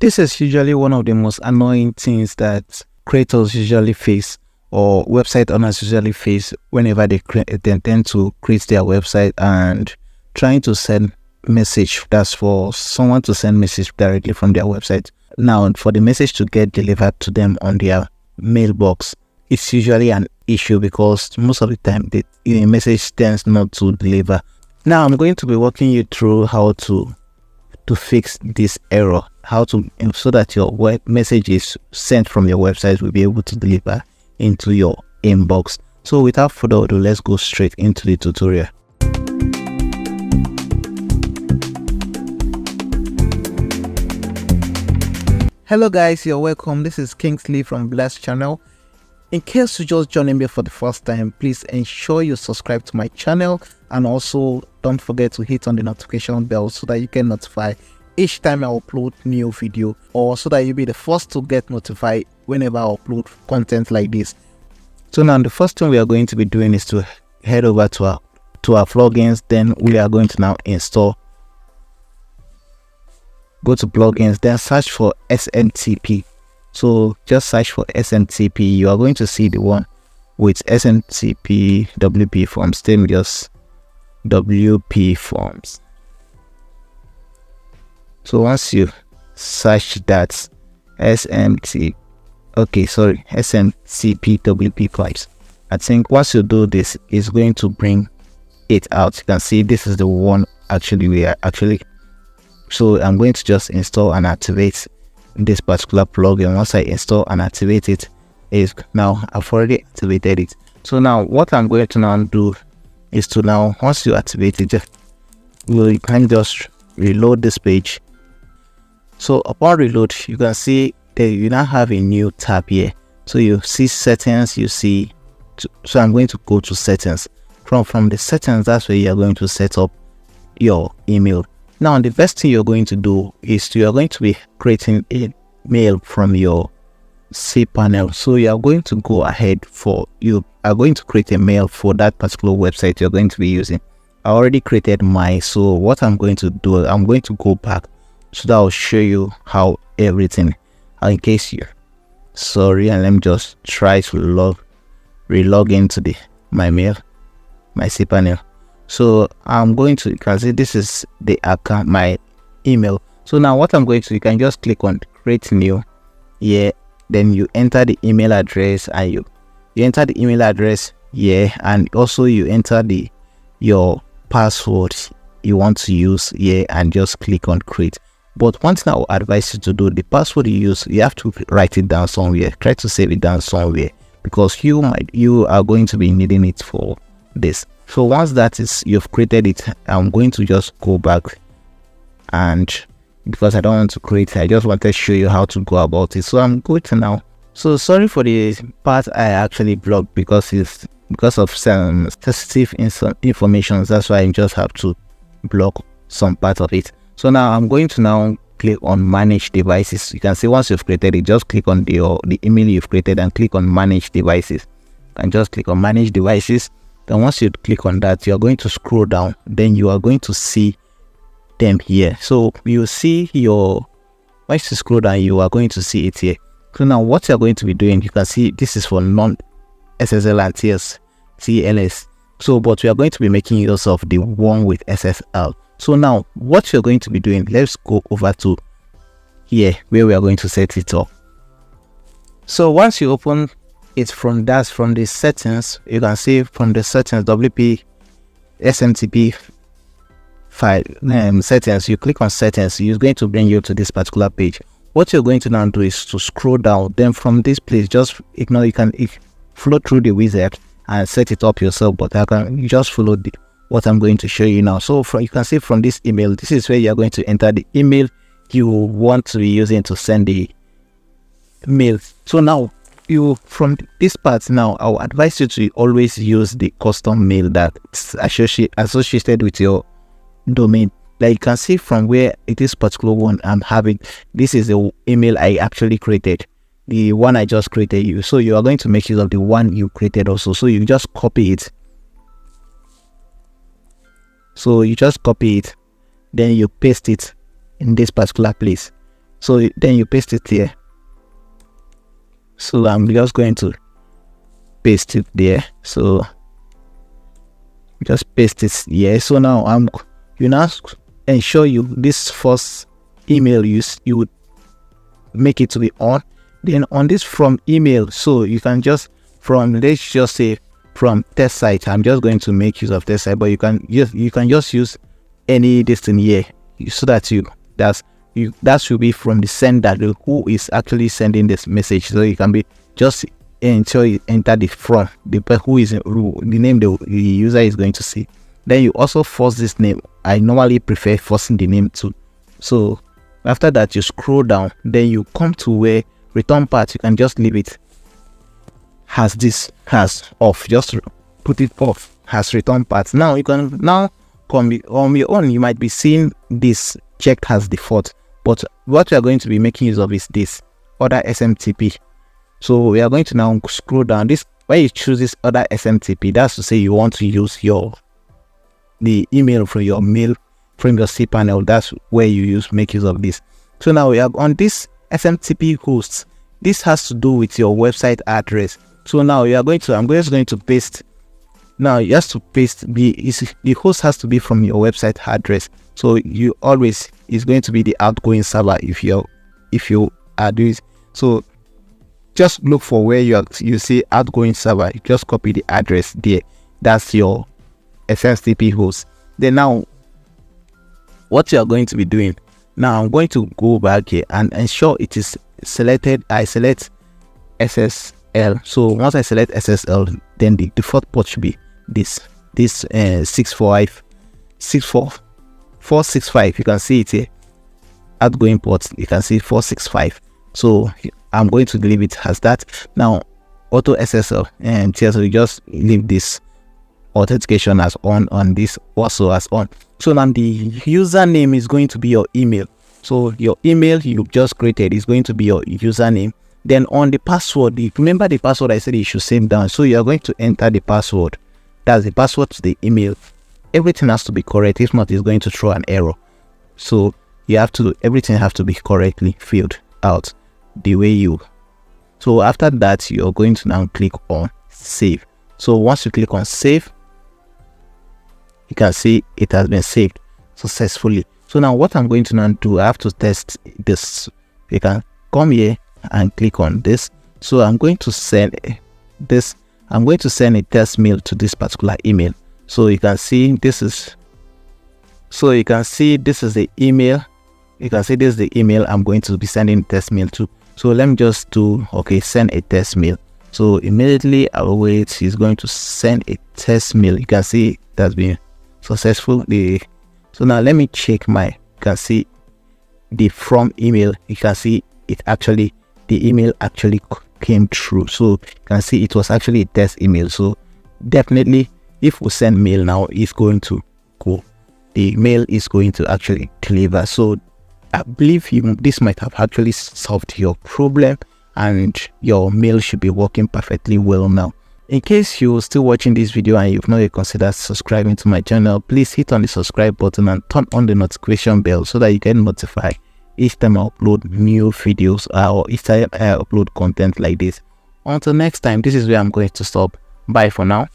This is usually one of the most annoying things that creators usually face, or website owners usually face whenever they intend to create their website and trying to send message. That's for someone to send message directly from their website. Now, for the message to get delivered to them on their mailbox, it's usually an issue because most of the time the message tends not to deliver. Now, I'm going to be walking you through how to fix this error, so that your web message is sent from your website will be able to deliver into your inbox. So without further ado, let's go straight into the tutorial. Hello guys, you're welcome. This is Kingsley from Blast channel. In case you just joining me for the first time, please ensure you subscribe to my channel, and also don't forget to hit on the notification bell so that you get notified each time I upload new video, or so that you'll be the first to get notified whenever I upload content like this. So now the first thing we are going to be doing is to head over to our plugins. Then we are going to now install. Go to plugins, then search for SMPT. So just search for SMPT. You are going to see the one with SMPT WP forms. Then just WP forms. So once you search that SMPT WP pipes, I think once you do this, it's going to bring it out. You can see this is the one so I'm going to just install and activate this particular plugin. Once I install and activate it, now I've already activated it. So now what I'm going to now do is to now, once you activate it, you can just reload this page. So upon reload, you can see that you now have a new tab here. So you see settings, so I'm going to go to settings. From the settings, that's where you're going to set up your email. Now the first thing you're going to do is you're going to be creating a mail from your cPanel. So you are going to go ahead you are going to create a mail for that particular website you're going to be using. I already created mine, so what I'm going to do, I'm going to go back so that I'll show you how everything, in case you're sorry, and let me just try to relog into my cPanel. So I'm going to, you can see this is the account, my email. So now what I'm going to, you can just click on create new here, then you enter the email address, and you enter the email address here, and also you enter your password you want to use here, and just click on create. But one thing I will advise you to do, the password you use, you have to write it down somewhere. Try to save it down somewhere, because you are going to be needing it for this. So once you've created it, I'm going to just go back, and because I don't want to create it, I just want to show you how to go about it. So I'm going to now. So sorry for the part I actually blocked because of some sensitive information. That's why I just have to block some part of it. So now I'm going to now click on manage devices. You can see once you've created it, just click on the email you've created and click on manage devices, and just click on manage devices. Then once you click on that, you're going to scroll down, then you are going to see them here. So you see once you scroll down, you are going to see it here. So now what you're going to be doing, you can see this is for non-SSL and TLS. So but we are going to be making use of the one with SSL. So now what you're going to be doing, let's go over to here where we are going to set it up. So once you open it from the settings, you can see from the settings WP SMTP file settings, you click on settings, it's going to bring you to this particular page. What you're going to now do is to scroll down, then from this place, just ignore, you can flow through the wizard and set it up yourself, but you just follow what I'm going to show you now. So you can see from this email, this is where you're going to enter the email you want to be using to send the mail. So now from this part, now I will advise you to always use the custom mail that's associated with your domain. Like you can see from where it is particular one I'm having, this is the email I actually created, the one I just created. So you are going to make use of the one you created also. So you just copy it. So you just copy it, then you paste it in this particular place. So then you paste it here. So I'm just going to paste it there. So just paste it here. So now you now ensure you this first email you would make it to be on. Then on this from email, so you can just from, let's just say from test site. I'm just going to make use of test site, but you can just use any distance here, so that that should be from the sender, who is actually sending this message. So you can be just ensure you enter the from the name the user is going to see. Then you also force this name. I normally prefer forcing the name too. So after that, you scroll down, then you come to where return path. You can just leave it has off, just put it off, has return path. Now you can come on your own, you might be seeing this checked as default, but what we are going to be making use of is this other SMTP. So we are going to now scroll down. This, when you choose this other SMTP, that's to say you want to use the email from your cPanel. That's where you make use of this. So now we are on this SMTP host. This has to do with your website address. So now I'm just going to paste. Now you have to paste the host has to be from your website address. So you always is going to be the outgoing server if you are doing. So just look for where you see outgoing server. You just copy the address there. That's your SMTP host. Then now what you are going to be doing, now I'm going to go back here and ensure it is selected. I select SSL. So once I select SSL, then the default port should be this 465. You can see it here, outgoing port. You can see 465. So I'm going to leave it as that. Now auto SSL and so you just leave this authentication as on this also as on. So now the username is going to be your email. So your email you just created is going to be your username. Then on the password, remember the password I said you should save down. So you are going to enter the password. That's the password to the email. Everything has to be correct. If not, it's going to throw an error. So everything has to be correctly filled out the way you. So after that, you're going to now click on save. So once you click on save, you can see it has been saved successfully. So now what I'm going to now do, I have to test this. You can come here and click on this. So I'm going to send this. I'm going to send a test mail to this particular email. So you can see this is. So you can see this is the email. You can see this is the email I'm going to be sending test mail to. So let me just do send a test mail. So immediately I'll wait. He's going to send a test mail. You can see it has been successful. So now let me check you can see the from email. You can see the email actually came through. So you can see it was actually a test email. So definitely if we send mail now, it's going to go. The mail is going to actually deliver. So I believe this might have actually solved your problem and your mail should be working perfectly well now. In case you're still watching this video and you've not yet considered subscribing to my channel, please hit on the subscribe button and turn on the notification bell so that you get notified each time I upload new videos or each time I upload content like this. Until next time, this is where I'm going to stop. Bye for now.